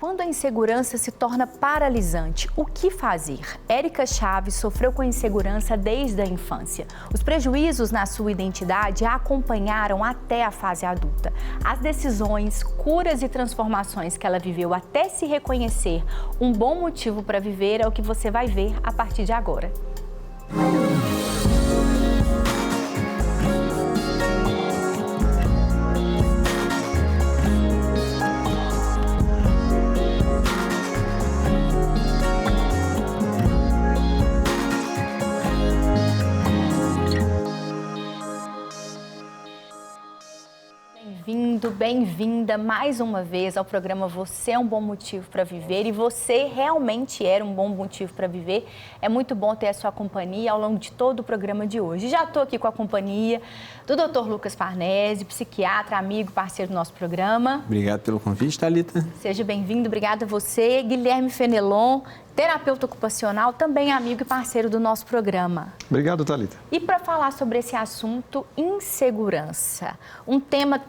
quando a insegurança se torna paralisante, o que fazer? Érica Chaves sofreu com insegurança desde a infância. Os prejuízos na sua identidade a acompanharam até a fase adulta. As decisões, curas e transformações que ela viveu até se reconhecer um bom motivo para viver é o que você vai ver a partir de agora. Bem-vinda mais uma vez ao programa Você é um Bom Motivo para Viver, e você realmente era um bom motivo para viver. É muito bom ter a sua companhia ao longo de todo o programa de hoje. Já estou aqui com a companhia do Dr. Lucas Farnese, psiquiatra, amigo, parceiro do nosso programa. Obrigado pelo convite, Thalita. Seja bem-vindo, obrigada a você. Guilherme Fenelon, terapeuta ocupacional, também amigo e parceiro do nosso programa. Obrigado, Thalita. E para falar sobre esse assunto, insegurança, um tema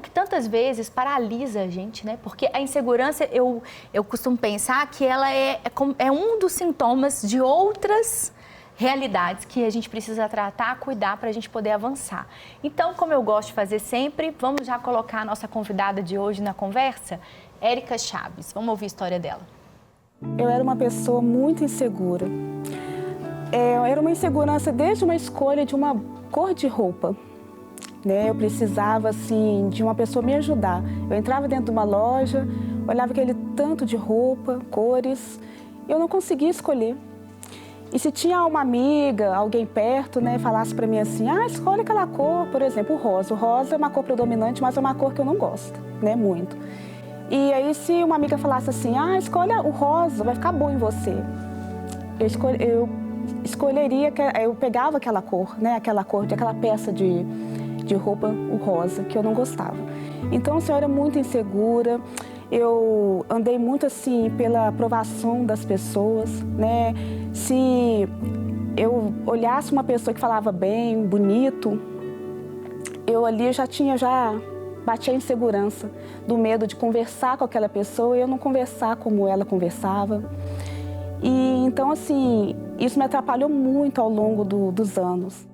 que tantas vezes paralisa a gente, né? Porque a insegurança, eu costumo pensar que ela é um dos sintomas de outras realidades que a gente precisa tratar, cuidar para a gente poder avançar. Então, como eu gosto de fazer sempre, vamos já colocar a nossa convidada de hoje na conversa, Érica Chaves. Vamos ouvir a história dela. Eu era uma pessoa muito insegura. Era uma insegurança desde uma escolha de uma cor de roupa. Né? Eu precisava, assim, de uma pessoa me ajudar. Eu entrava dentro de uma loja, olhava aquele tanto de roupa, cores, e eu não conseguia escolher. E se tinha uma amiga, alguém perto, né, falasse para mim assim, escolhe aquela cor, por exemplo, o rosa. O rosa é uma cor predominante, mas é uma cor que eu não gosto, né, muito. E aí, se uma amiga falasse assim, escolha o rosa, vai ficar bom em você. Eu escolheria, eu pegava aquela cor, né, aquela peça de roupa, o rosa, que eu não gostava. Então, assim, eu era muito insegura, eu andei muito, assim, pela aprovação das pessoas, né. Se eu olhasse uma pessoa que falava bem, bonito, eu ali já batia a insegurança do medo de conversar com aquela pessoa e eu não conversar como ela conversava. E então, assim, isso me atrapalhou muito ao longo dos anos.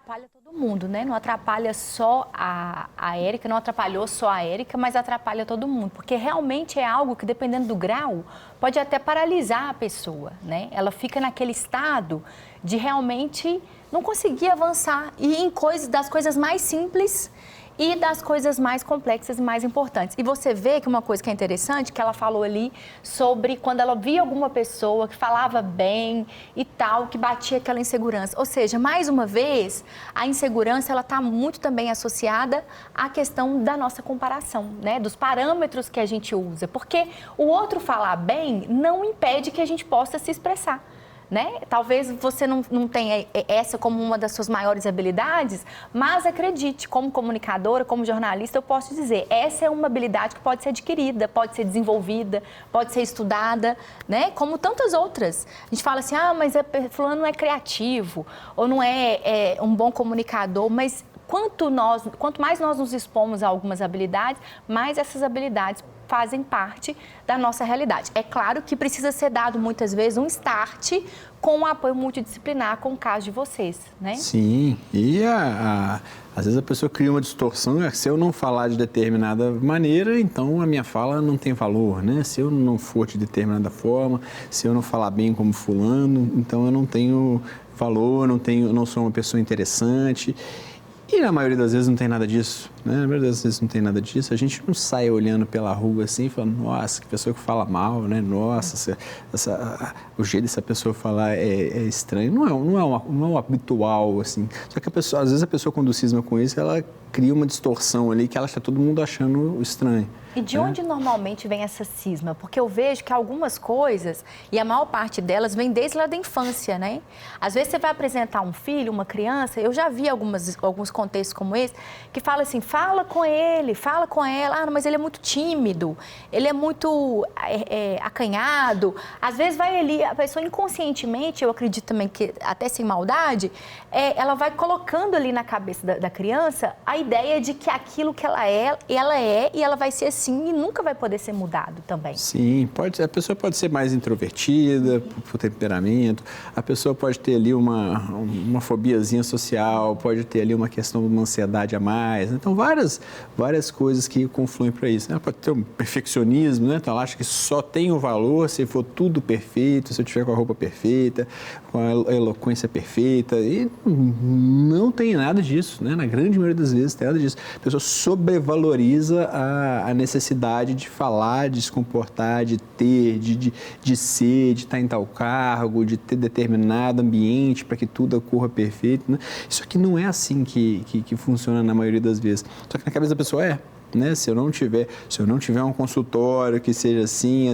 Atrapalha todo mundo, né? Não atrapalha só a Érica, não atrapalhou só a Érica, mas atrapalha todo mundo, porque realmente é algo que, dependendo do grau, pode até paralisar a pessoa, né? Ela fica naquele estado de realmente não conseguir avançar e das coisas mais simples e das coisas mais complexas e mais importantes. E você vê que uma coisa que é interessante, que ela falou ali sobre quando ela via alguma pessoa que falava bem e tal, que batia aquela insegurança. Ou seja, mais uma vez, a insegurança ela está muito também associada à questão da nossa comparação, né? Dos parâmetros que a gente usa. Porque o outro falar bem não impede que a gente possa se expressar. Né? Talvez você não tenha essa como uma das suas maiores habilidades, mas acredite, como comunicadora, como jornalista, eu posso dizer, essa é uma habilidade que pode ser adquirida, pode ser desenvolvida, pode ser estudada, né? Como tantas outras. A gente fala assim, mas fulano não é criativo, ou não é um bom comunicador, mas quanto mais nós nos expomos a algumas habilidades, mais essas habilidades fazem parte da nossa realidade. É claro que precisa ser dado muitas vezes um start com o apoio multidisciplinar, com o caso de vocês, né? Sim, e às vezes a pessoa cria uma distorção, se eu não falar de determinada maneira, então a minha fala não tem valor, né? Se eu não for de determinada forma, se eu não falar bem como fulano, então eu não tenho valor, não sou uma pessoa interessante. E na maioria das vezes não tem nada disso, né? Na maioria das vezes não tem nada disso. A gente não sai olhando pela rua assim e falando, nossa, que pessoa que fala mal, né? Nossa, o jeito dessa pessoa falar é estranho. Não é o habitual, assim. Só que às vezes a pessoa quando cisma com isso, ela cria uma distorção ali que ela está todo mundo achando estranho. E de onde normalmente vem essa cisma? Porque eu vejo que algumas coisas, e a maior parte delas, vem desde lá da infância, né? Às vezes você vai apresentar um filho, uma criança, eu já vi alguns contextos como esse, que fala assim, fala com ele, fala com ela, mas ele é muito tímido, ele é muito acanhado. Às vezes vai ali, a pessoa inconscientemente, eu acredito também que até sem maldade, ela vai colocando ali na cabeça da criança a ideia de que aquilo que ela é e ela vai ser assim e nunca vai poder ser mudado também. Sim, a pessoa pode ser mais introvertida por temperamento, a pessoa pode ter ali uma fobiazinha social, pode ter ali uma questão de uma ansiedade a mais. Então, várias coisas que confluem para isso, né? Pode ter um perfeccionismo, né? Então, ela acha que só tem o valor se for tudo perfeito, se eu tiver com a roupa perfeita, com a eloquência perfeita. E não tem nada disso, né? Na grande maioria das vezes tem nada disso. A pessoa sobrevaloriza a necessidade de falar, de se comportar, de ter, de ser, de estar em tal cargo, de ter determinado ambiente para que tudo ocorra perfeito, né? Isso aqui não é assim que funciona na maioria das vezes. Só que na cabeça da pessoa né? Se eu não tiver um consultório que seja assim,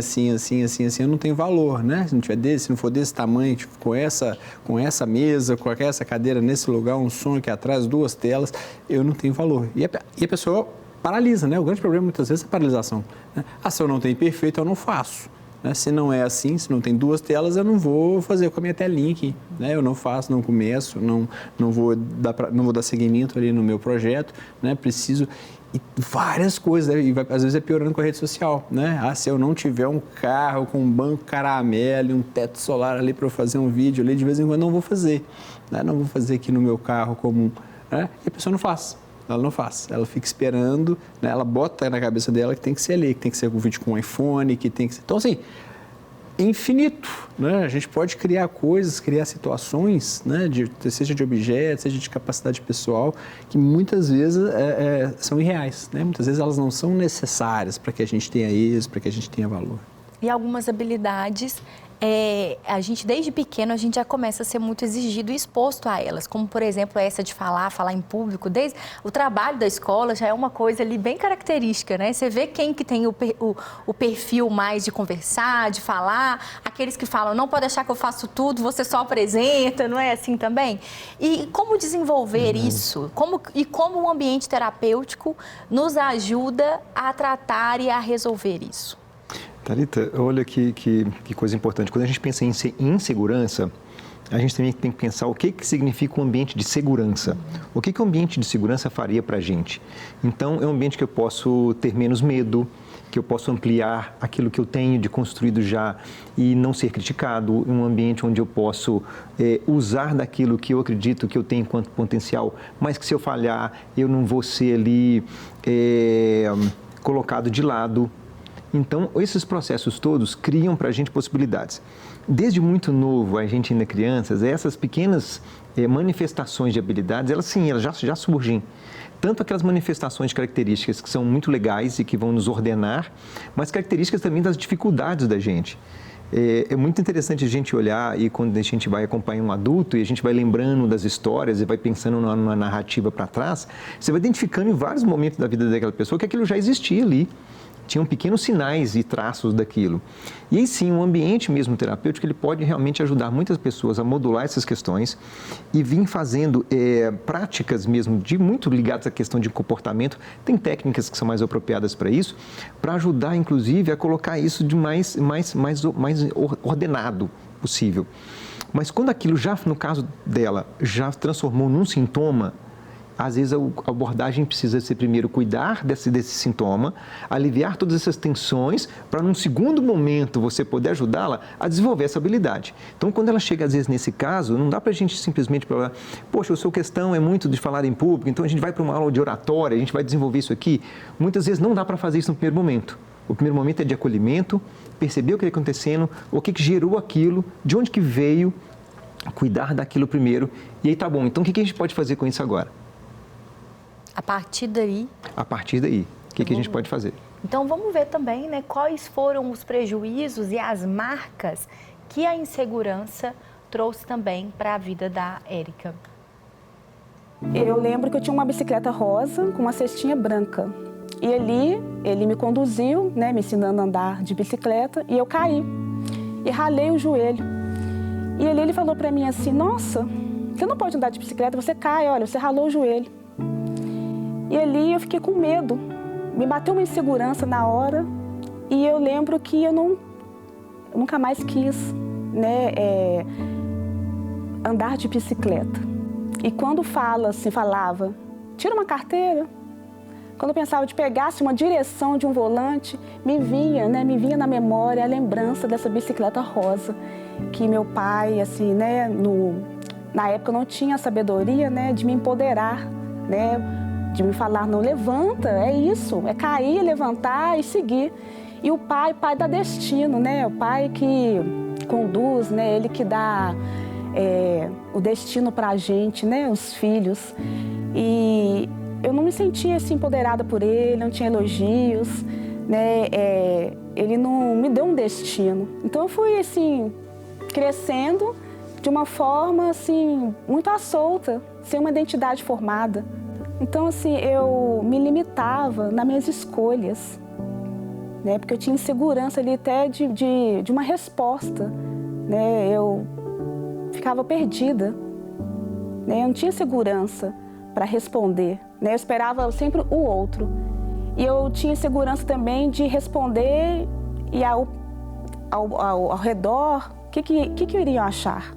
eu não tenho valor, né? Se não tiver se não for desse tamanho, tipo, com essa mesa, com essa cadeira nesse lugar, um som aqui atrás, 2 telas, eu não tenho valor. E a pessoa paralisa, né? O grande problema muitas vezes é a paralisação, né? Se eu não tenho perfeito, eu não faço. Se não é assim, se não tem 2 telas, eu não vou fazer com a minha telinha aqui, né? Eu não faço, não começo, não vou dar seguimento ali no meu projeto, né? Preciso... E várias coisas, né? E às vezes é piorando com a rede social, né? Se eu não tiver um carro com um banco caramelo e um teto solar ali para eu fazer um vídeo ali, de vez em quando não vou fazer, né? Não vou fazer aqui no meu carro comum, né? E a pessoa não faz. Ela não faz, ela fica esperando, né? Ela bota na cabeça dela que tem que ser ali, que tem que ser um vídeo com um iPhone, que tem que ser... Então, assim, é infinito, né? A gente pode criar coisas, criar situações, né? Seja de objetos, seja de capacidade pessoal, que muitas vezes são irreais, né? Muitas vezes elas não são necessárias para que a gente tenha êxito, para que a gente tenha valor. E algumas habilidades... a gente desde pequeno a gente já começa a ser muito exigido e exposto a elas, como por exemplo essa de falar em público, desde o trabalho da escola já é uma coisa ali bem característica, né? Você vê quem que tem o perfil mais de conversar, de falar, aqueles que falam, não pode achar que eu faço tudo, você só apresenta, não é assim também? E como desenvolver isso? Como o ambiente terapêutico nos ajuda a tratar e a resolver isso? Thalita, olha que coisa importante. Quando a gente pensa em insegurança, a gente também tem que pensar o que significa um ambiente de segurança. O que um ambiente de segurança faria para a gente? Então, é um ambiente que eu posso ter menos medo, que eu posso ampliar aquilo que eu tenho de construído já e não ser criticado, um ambiente onde eu posso usar daquilo que eu acredito que eu tenho enquanto potencial, mas que se eu falhar, eu não vou ser ali colocado de lado. Então, esses processos todos criam para a gente possibilidades. Desde muito novo, a gente ainda crianças, essas pequenas manifestações de habilidades, elas já surgem. Tanto aquelas manifestações de características que são muito legais e que vão nos ordenar, mas características também das dificuldades da gente. É muito interessante a gente olhar e quando a gente vai acompanhar um adulto e a gente vai lembrando das histórias e vai pensando numa narrativa para trás, você vai identificando em vários momentos da vida daquela pessoa que aquilo já existia ali. Tinham pequenos sinais e traços daquilo. E aí sim, um ambiente mesmo terapêutico, ele pode realmente ajudar muitas pessoas a modular essas questões e vir fazendo práticas mesmo muito ligadas à questão de comportamento. Tem técnicas que são mais apropriadas para isso, para ajudar, inclusive, a colocar isso de mais ordenado possível. Mas quando aquilo já, no caso dela, já transformou num sintoma, às vezes a abordagem precisa ser primeiro cuidar desse sintoma, aliviar todas essas tensões, para num segundo momento você poder ajudá-la a desenvolver essa habilidade. Então, quando ela chega às vezes nesse caso, não dá para a gente simplesmente falar, poxa, a sua questão é muito de falar em público, então a gente vai para uma aula de oratória, a gente vai desenvolver isso aqui. Muitas vezes não dá para fazer isso no primeiro momento. O primeiro momento é de acolhimento, perceber o que está acontecendo, o que gerou aquilo, de onde que veio, cuidar daquilo primeiro. E aí tá bom, então o que a gente pode fazer com isso agora? A partir daí, o que a gente pode fazer? Então, vamos ver também, né, quais foram os prejuízos e as marcas que a insegurança trouxe também para a vida da Érica. Eu lembro que eu tinha uma bicicleta rosa com uma cestinha branca. E ali, ele me conduziu, né, me ensinando a andar de bicicleta, e eu caí. E ralei o joelho. E ele falou para mim assim, nossa, você não pode andar de bicicleta, você cai, olha, você ralou o joelho. E ali eu fiquei com medo, me bateu uma insegurança na hora e eu lembro que eu nunca mais quis, né, andar de bicicleta. E quando falava tira uma carteira. Quando eu pensava de pegasse uma direção de um volante, me vinha na memória a lembrança dessa bicicleta rosa, que meu pai, assim, né, na época eu não tinha a sabedoria, né, de me empoderar, né, de me falar, não, levanta, é isso, é cair, levantar e seguir. E o pai dá destino, né, o pai que conduz, né, ele que dá o destino pra gente, né, os filhos. E eu não me sentia assim empoderada por ele, não tinha elogios, né? Ele não me deu um destino. Então eu fui assim crescendo de uma forma assim muito à solta, sem uma identidade formada. Então assim eu me limitava nas minhas escolhas, né? Porque eu tinha insegurança ali até de uma resposta, né? Eu ficava perdida, né? Eu não tinha segurança para responder, né? Eu esperava sempre o outro. E eu tinha segurança também de responder e ao redor, o que iriam achar?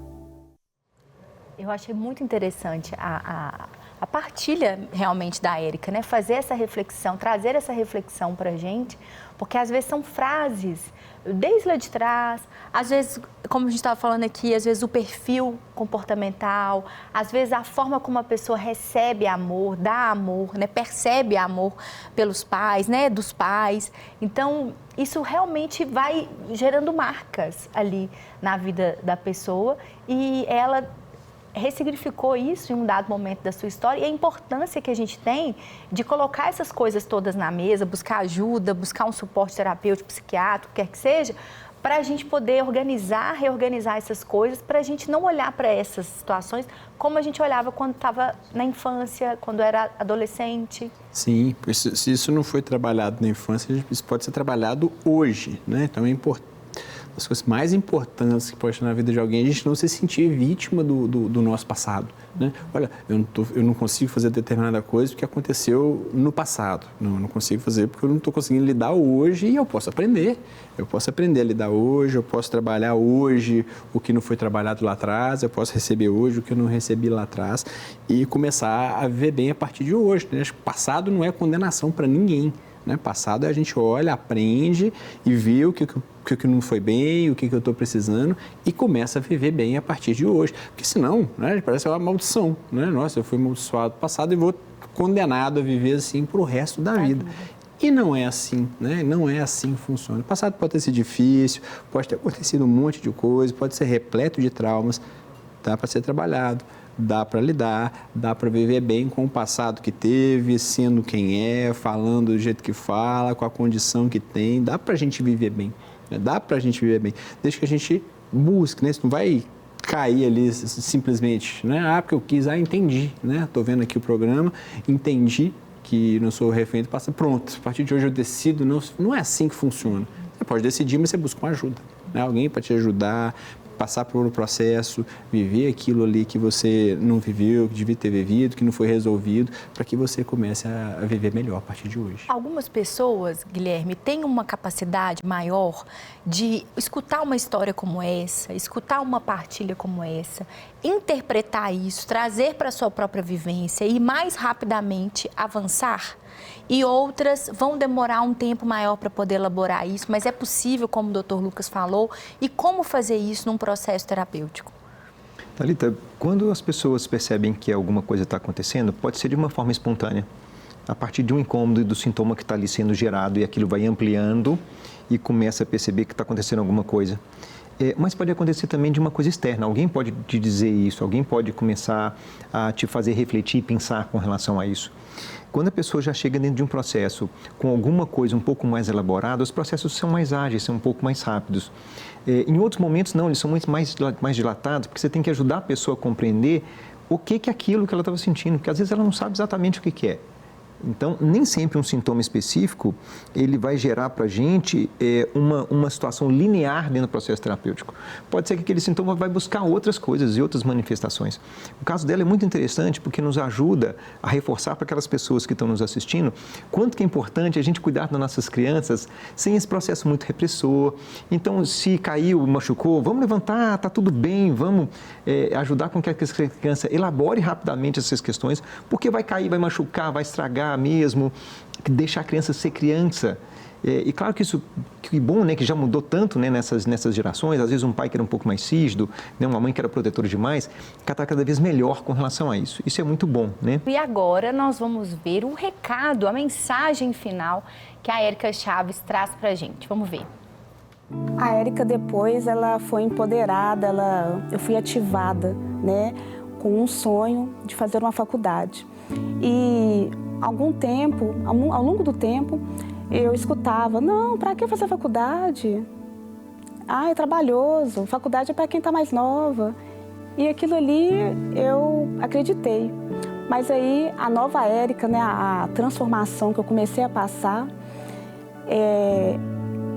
Eu achei muito interessante a partilha realmente da Érica, né? Fazer essa reflexão, trazer essa reflexão para a gente, porque às vezes são frases desde lá de trás, às vezes, como a gente estava falando aqui, às vezes o perfil comportamental, às vezes a forma como a pessoa recebe amor, dá amor, né? Percebe amor pelos pais, né? Dos pais. Então, isso realmente vai gerando marcas ali na vida da pessoa e ela ressignificou isso em um dado momento da sua história e a importância que a gente tem de colocar essas coisas todas na mesa, buscar ajuda, buscar um suporte terapêutico, psiquiátrico, quer que seja, para a gente poder reorganizar essas coisas, para a gente não olhar para essas situações como a gente olhava quando estava na infância, quando era adolescente. Sim, se isso não foi trabalhado na infância, isso pode ser trabalhado hoje, né? Então é importante. As coisas mais importantes que pode ter na vida de alguém é a gente não se sentir vítima do nosso passado, né? Olha, eu não consigo fazer determinada coisa porque aconteceu no passado. Não consigo fazer porque eu não estou conseguindo lidar hoje e eu posso aprender. Eu posso aprender a lidar hoje, eu posso trabalhar hoje o que não foi trabalhado lá atrás, eu posso receber hoje o que eu não recebi lá atrás e começar a viver bem a partir de hoje, né? Acho que passado não é condenação para ninguém, né? Passado a gente olha, aprende e vê o que não foi bem, o que eu estou precisando e começa a viver bem a partir de hoje. Porque senão, né, parece uma maldição, né? Nossa, eu fui amaldiçoado no passado e vou condenado a viver assim para o resto da vida. E não é assim, né? Não é assim que funciona. O passado pode ter sido difícil, pode ter acontecido um monte de coisa, pode ser repleto de traumas, dá para ser trabalhado, dá para lidar, dá para viver bem com o passado que teve, sendo quem é, falando do jeito que fala, com a condição que tem, dá para a gente viver bem. Dá para a gente viver bem, desde que a gente busque, né? Você não vai cair ali simplesmente, né? Porque eu quis, entendi, né? Estou vendo aqui o programa, entendi que não sou refém do passado, pronto, a partir de hoje eu decido, não é assim que funciona. Você pode decidir, mas você busca uma ajuda, né? Alguém para te ajudar, passar por um processo, viver aquilo ali que você não viveu, que devia ter vivido, que não foi resolvido, para que você comece a viver melhor a partir de hoje. Algumas pessoas, Guilherme, têm uma capacidade maior de escutar uma história como essa, escutar uma partilha como essa, interpretar isso, trazer para a sua própria vivência e mais rapidamente avançar. E outras vão demorar um tempo maior para poder elaborar isso, mas é possível, como o Dr. Lucas falou, e como fazer isso num processo terapêutico? Thalita, quando as pessoas percebem que alguma coisa está acontecendo, pode ser de uma forma espontânea, a partir de um incômodo e do sintoma que está ali sendo gerado e aquilo vai ampliando e começa a perceber que está acontecendo alguma coisa. Mas pode acontecer também de uma coisa externa, alguém pode te dizer isso, alguém pode começar a te fazer refletir e pensar com relação a isso. Quando a pessoa já chega dentro de um processo com alguma coisa um pouco mais elaborada, os processos são mais ágeis, são um pouco mais rápidos. Em outros momentos, não, eles são muito mais dilatados, porque você tem que ajudar a pessoa a compreender o que é aquilo que ela estava sentindo, porque às vezes ela não sabe exatamente o que é. Então, nem sempre um sintoma específico, ele vai gerar para a gente uma situação linear dentro do processo terapêutico. Pode ser que aquele sintoma vai buscar outras coisas e outras manifestações. O caso dela é muito interessante porque nos ajuda a reforçar para aquelas pessoas que estão nos assistindo quanto que é importante a gente cuidar das nossas crianças sem esse processo muito repressor. Então, se caiu, machucou, vamos levantar, está tudo bem, vamos ajudar com que a criança elabore rapidamente essas questões, porque vai cair, vai machucar, vai estragar mesmo, deixar a criança ser criança. E claro que isso, que bom, né, que já mudou tanto, né, nessas gerações, às vezes um pai que era um pouco mais rígido, né, uma mãe que era protetora demais, que está cada vez melhor com relação a isso. Isso é muito bom, né? E agora nós vamos ver o recado, a mensagem final que a Érica Chaves traz para a gente. Vamos ver. A Érica depois, ela foi empoderada, eu fui ativada, né, com um sonho de fazer uma faculdade. E ao longo do tempo, eu escutava, não, para que fazer faculdade? Ah, é trabalhoso, faculdade é para quem está mais nova. E aquilo ali eu acreditei. Mas aí a nova Érica, né, a transformação que eu comecei a passar,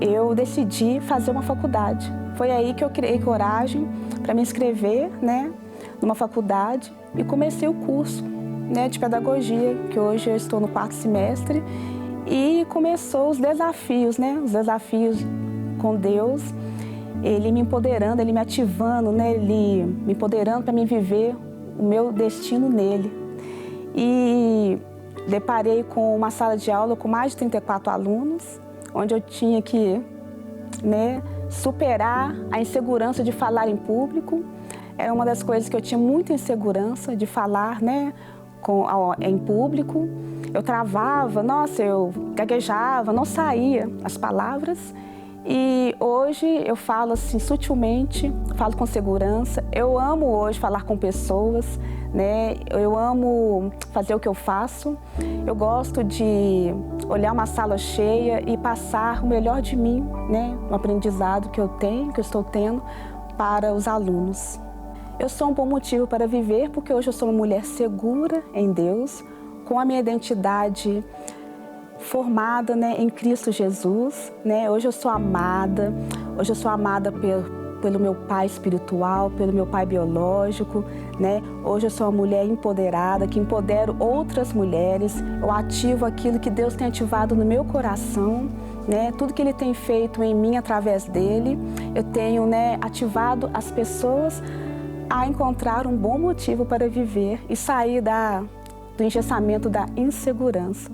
eu decidi fazer uma faculdade. Foi aí que eu criei coragem para me inscrever, né, numa faculdade e comecei o curso, né, de pedagogia, que hoje eu estou no 4º semestre, e começou os desafios, né, os desafios com Deus, Ele me empoderando, Ele me ativando, né, Ele me empoderando para me viver o meu destino nele. E deparei com uma sala de aula com mais de 34 alunos, onde eu tinha que, né, superar a insegurança de falar em público. Era uma das coisas que eu tinha muita insegurança de falar, né, em público. Eu travava, nossa, eu gaguejava, não saía as palavras. E hoje eu falo assim sutilmente, falo com segurança. Eu amo hoje falar com pessoas, né? Eu amo fazer o que eu faço. Eu gosto de olhar uma sala cheia e passar o melhor de mim, né? Um aprendizado que eu tenho, que eu estou tendo para os alunos. Eu sou um bom motivo para viver, porque hoje eu sou uma mulher segura em Deus, com a minha identidade formada, né, em Cristo Jesus, né? Hoje eu sou amada, pelo meu pai espiritual, pelo meu pai biológico, né? Hoje eu sou uma mulher empoderada, que empodero outras mulheres. Eu ativo aquilo que Deus tem ativado no meu coração, né? Tudo que Ele tem feito em mim através dele, eu tenho, né, ativado as pessoas a encontrar um bom motivo para viver e sair do engessamento da insegurança.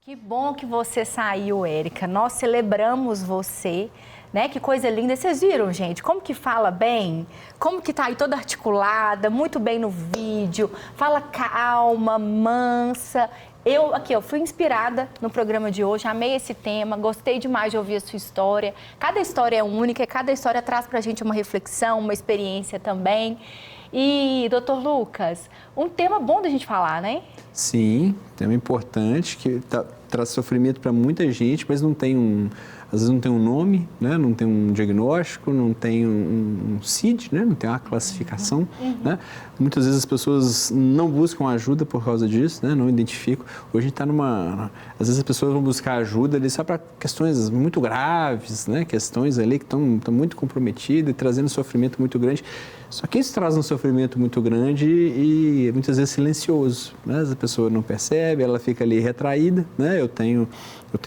Que bom que você saiu, Érica. Nós celebramos você, né? Que coisa linda. Vocês viram, gente? Como que fala bem? Como que tá aí toda articulada, muito bem no vídeo. Fala calma, mansa. Eu fui inspirada no programa de hoje, amei esse tema, gostei demais de ouvir a sua história. Cada história é única, cada história traz pra gente uma reflexão, uma experiência também. E, doutor Lucas, um tema bom da gente falar, né? Sim, tema importante, que traz sofrimento para muita gente, mas não tem às vezes não tem um nome, né? Não tem um diagnóstico, não tem um CID, né? Não tem uma classificação. Né? Muitas vezes as pessoas não buscam ajuda por causa disso, né? Não identificam. Hoje a gente está às vezes as pessoas vão buscar ajuda ali só para questões muito graves, né? Questões ali que estão muito comprometidas e trazendo sofrimento muito grande. Só que isso traz um sofrimento muito grande e muitas vezes silencioso, né? A pessoa não percebe, ela fica ali retraída, né? Eu tenho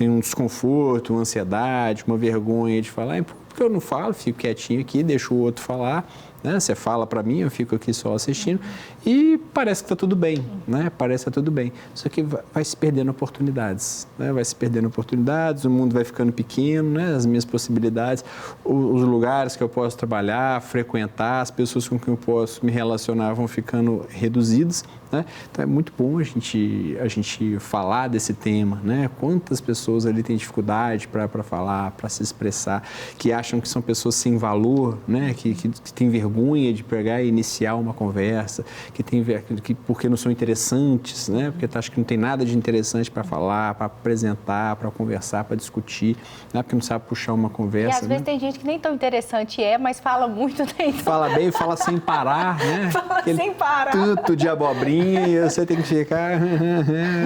um desconforto, uma ansiedade, uma vergonha de falar, porque eu não falo, fico quietinho aqui, deixo o outro falar, né? Você fala para mim, eu fico aqui só assistindo e parece que está tudo bem, né? Parece que está tudo bem, só que vai se perdendo oportunidades, né? Vai se perdendo oportunidades, o mundo vai ficando pequeno, né? As minhas possibilidades, os lugares que eu posso trabalhar, frequentar, as pessoas com quem eu posso me relacionar vão ficando reduzidas, né? Então é muito bom a gente falar desse tema, né? Quantas pessoas ali têm dificuldade para falar, para se expressar, que acham que são pessoas sem valor, né? Que têm vergonha de pegar e iniciar uma conversa, porque não são interessantes, né? Porque acham que não tem nada de interessante para falar, para apresentar, para conversar, para discutir, né? Porque não sabe puxar uma conversa. E às vezes tem gente que nem tão interessante mas fala muito. Fala bem, fala sem parar, né? Fala sem parar. Tanto de abobrinha piadinha e você tem que ficar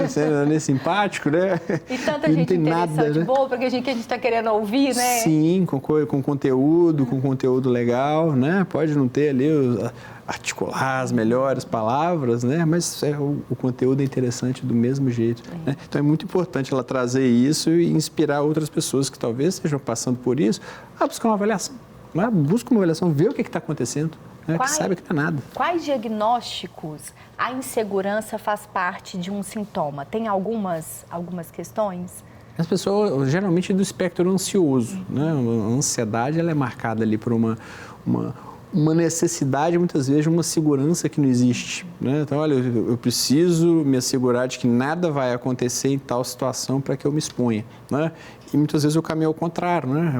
sendo simpático, né? E tanta não gente tem interessante, nada, né? boa, porque a gente está querendo ouvir, né? Sim, com conteúdo legal, né? Pode não ter ali articular as melhores palavras, né? Mas o conteúdo é interessante do mesmo jeito. Né? Então é muito importante ela trazer isso e inspirar outras pessoas que talvez estejam passando por isso a buscar uma avaliação. Né? Busca uma avaliação, vê o que está acontecendo, né? Que sabe que não é nada. Quais diagnósticos a insegurança faz parte de um sintoma? Tem algumas questões? As pessoas, geralmente, do espectro ansioso, né? A ansiedade, ela é marcada ali por uma necessidade, muitas vezes, de uma segurança que não existe, né? Então, olha, eu preciso me assegurar de que nada vai acontecer em tal situação para que eu me exponha, né? E muitas vezes o caminho é o contrário, né?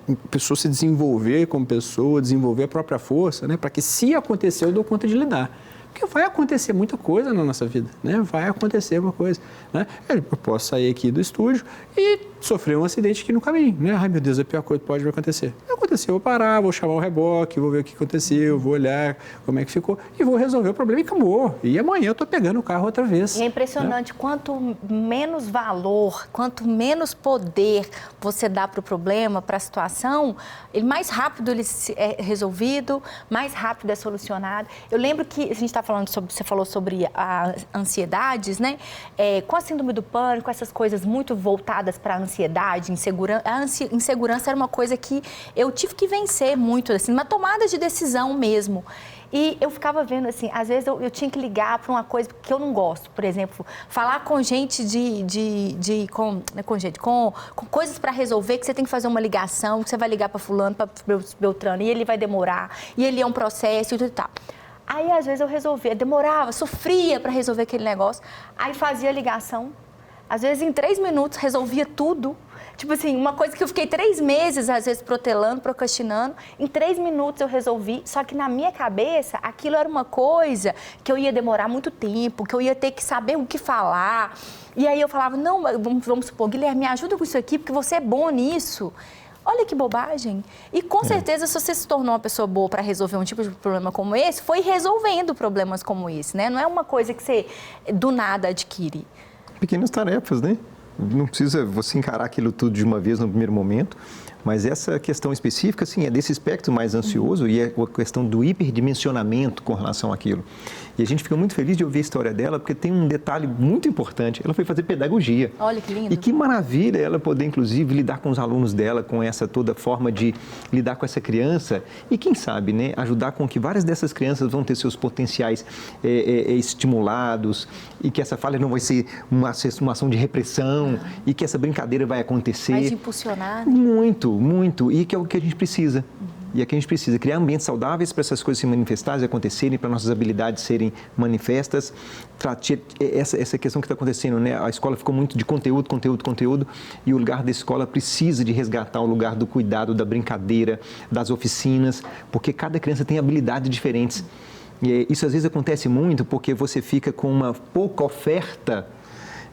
A pessoa se desenvolver como pessoa, desenvolver a própria força, né? Para que, se acontecer, eu dou conta de lidar. Porque vai acontecer muita coisa na nossa vida, né? Vai acontecer uma coisa, né? Eu posso sair aqui do estúdio e sofrer um acidente aqui no caminho, né? Ai, meu Deus, a pior coisa que pode acontecer. Aconteceu, eu vou parar, vou chamar o reboque, vou ver o que aconteceu, vou olhar como é que ficou e vou resolver o problema e acabou. E amanhã eu estou pegando o carro outra vez. E é impressionante, né? Quanto menos valor, quanto menos poder você dá para o problema, para a situação, mais rápido ele é resolvido, mais rápido é solucionado. Eu lembro que a gente está falando sobre, você falou sobre as ansiedades, né? Com a síndrome do pânico, essas coisas muito voltadas para a ansiedade, insegurança. A insegurança era uma coisa que eu tive que vencer muito, assim, uma tomada de decisão mesmo. E eu ficava vendo, assim, às vezes eu tinha que ligar para uma coisa que eu não gosto. Por exemplo, falar com gente com coisas para resolver, que você tem que fazer uma ligação, que você vai ligar para fulano, para Beltrano, e ele vai demorar, e ele é um processo e tudo e tal. Aí, às vezes, eu resolvia, demorava, sofria para resolver aquele negócio. Aí, fazia a ligação. Às vezes, em 3 minutos, resolvia tudo. Tipo assim, uma coisa que eu fiquei 3 meses, às vezes, protelando, procrastinando. Em 3 minutos, eu resolvi. Só que, na minha cabeça, aquilo era uma coisa que eu ia demorar muito tempo, que eu ia ter que saber o que falar. E aí, eu falava, não, vamos supor, Guilherme, me ajuda com isso aqui, porque você é bom nisso. Olha que bobagem. E com certeza, se você se tornou uma pessoa boa para resolver um tipo de problema como esse, foi resolvendo problemas como esse, né? Não é uma coisa que você do nada adquire. Pequenas tarefas, né? Não precisa você encarar aquilo tudo de uma vez no primeiro momento, mas essa questão específica, sim, é desse espectro mais ansioso e é a questão do hiperdimensionamento com relação àquilo. E a gente fica muito feliz de ouvir a história dela, porque tem um detalhe muito importante. Ela foi fazer pedagogia. Olha que lindo. E que maravilha ela poder, inclusive, lidar com os alunos dela, com essa toda forma de lidar com essa criança. E quem sabe, né, ajudar com que várias dessas crianças vão ter seus potenciais estimulados e que essa falha não vai ser uma ação de repressão e que essa brincadeira vai acontecer. Mais impulsionar. Muito, muito. E que é o que a gente precisa. E aqui a gente precisa criar ambientes saudáveis para essas coisas se manifestarem, acontecerem, para nossas habilidades serem manifestas. Essa questão que está acontecendo, né? A escola ficou muito de conteúdo, e o lugar da escola precisa de resgatar o lugar do cuidado, da brincadeira, das oficinas, porque cada criança tem habilidades diferentes. E isso às vezes acontece muito porque você fica com uma pouca oferta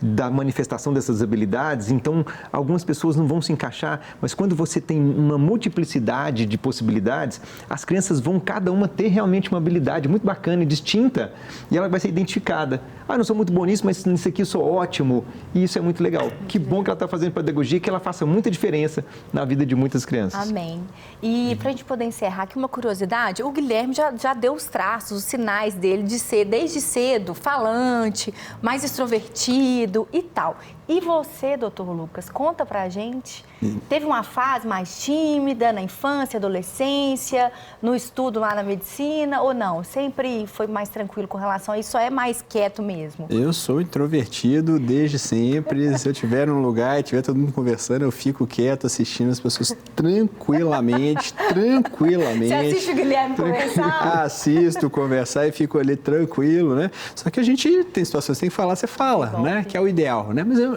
da manifestação dessas habilidades, então algumas pessoas não vão se encaixar, mas quando você tem uma multiplicidade de possibilidades, as crianças vão cada uma ter realmente uma habilidade muito bacana e distinta e ela vai ser identificada. Eu não sou muito bom nisso, mas nisso aqui eu sou ótimo e isso é muito legal. Que bom que ela está fazendo pedagogia, que ela faça muita diferença na vida de muitas crianças. Amém. E para a gente poder encerrar aqui uma curiosidade, o Guilherme já deu os traços, os sinais dele de ser desde cedo falante, mais extrovertido e tal. E você, doutor Lucas, conta pra gente, teve uma fase mais tímida na infância, adolescência, no estudo lá na medicina ou não? Sempre foi mais tranquilo com relação a isso, só é mais quieto mesmo? Eu sou introvertido desde sempre, se eu estiver num lugar e estiver todo mundo conversando, eu fico quieto assistindo as pessoas tranquilamente. Você assiste o Guilherme conversar? Assisto, conversar e fico ali tranquilo, né? Só que a gente tem situações que tem que falar, você fala, né? Que é o ideal, né? Mas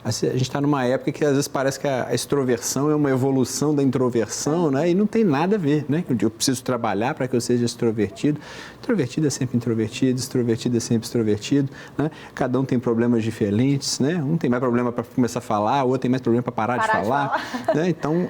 a gente está numa época que às vezes parece que a extroversão é uma evolução da introversão, né? E não tem nada a ver, né? Eu preciso trabalhar para que eu seja extrovertido. Introvertido é sempre introvertido, extrovertido é sempre extrovertido, né? Cada um tem problemas diferentes, né? Um tem mais problema para começar a falar, o outro tem mais problema para parar de falar. Né? Então,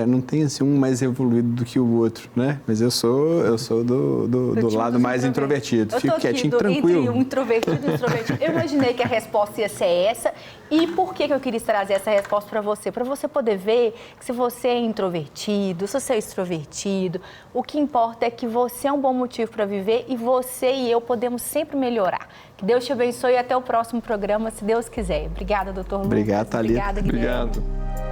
não tem assim, um mais evoluído do que o outro, né? Mas eu sou do lado mais introvertido. Fico quietinho, tranquilo. Entre um introvertido e um extrovertido. Eu imaginei que a resposta ia ser essa. E por que eu queria trazer essa resposta para você? Para você poder ver que se você é introvertido, se você é extrovertido, o que importa é que você é um bom motivo para viver e você e eu podemos sempre melhorar. Que Deus te abençoe e até o próximo programa, se Deus quiser. Obrigada, doutor Lucas. Obrigado, Thalita. Obrigada, Guilherme. Obrigado.